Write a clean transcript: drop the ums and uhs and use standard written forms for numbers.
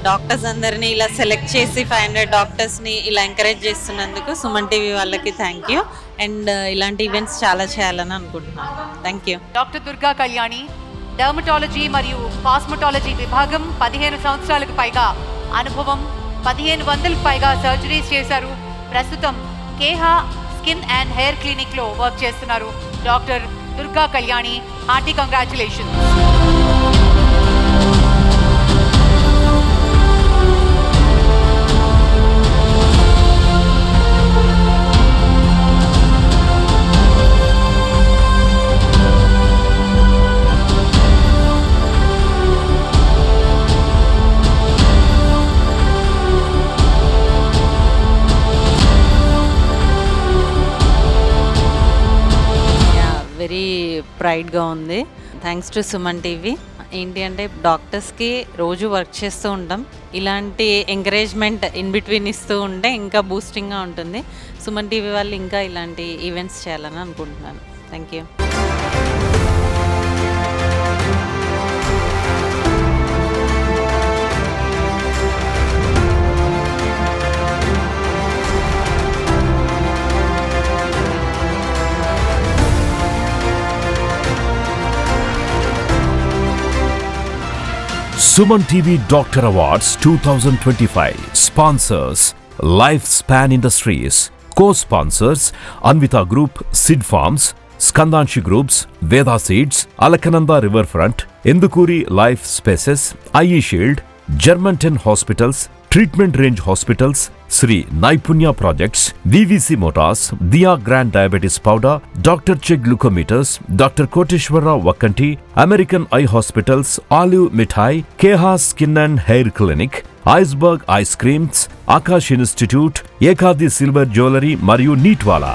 Doctors అందరినీ ఇలా select చేసి 500 డాక్టర్స్ని ఇలా ఎంకరేజ్ చేస్తున్నందుకు సుమన్ టీవీ వాళ్ళకి థ్యాంక్ యూ. అండ్ ఇలాంటి ఈవెంట్స్ చాలా చేయాలని అనుకుంటున్నాను. Thank you. Doctor Durga Kalyani, dermatology మరియు కాస్మెటాలజీ విభాగం, 15 సంవత్సరాలకు పైగా అనుభవం, 1500కు పైగా సర్జరీస్ చేశారు. ప్రస్తుతం కేహా స్కిన్ అండ్ హెయిర్ క్లినిక్లో వర్క్ చేస్తున్నారు. Doctor Durga Kalyani, hearty congratulations. Very ప్రైడ్గా ఉంది. Thanks to Suman TV. ఏంటి అంటే డాక్టర్స్కి రోజు వర్క్ చేస్తూ ఉంటాం, ఇలాంటి ఎంకరేజ్మెంట్ ఇన్ బిట్వీన్ ఇస్తూ ఉంటే ఇంకా బూస్టింగ్గా ఉంటుంది. సుమన్ టీవీ వాళ్ళు ఇంకా ఇలాంటి ఈవెంట్స్ చేయాలని అనుకుంటున్నాను. Thank you. Suman TV Doctor Awards 2025 sponsors Lifespan Industries, co-sponsors Anvita Group, Sid Farms, Skandanshi Groups, Veda Seeds, Alakananda Riverfront, Endukuri Life Spaces, IE Shield, Germantown Hospitals, Treatment Range Hospitals, Sri Naipunya Projects, VVC Motors, Dia Grand Diabetes Powder, Dr. Chek Glucometers, Dr. Koteshwara Vakanti, American Eye Hospitals, Olive Mithai, Keha Skin and Hair Clinic, Iceberg Ice Creams, Akash Institute, Ekadi Silver Jewelry మరియు నీట్వాలా.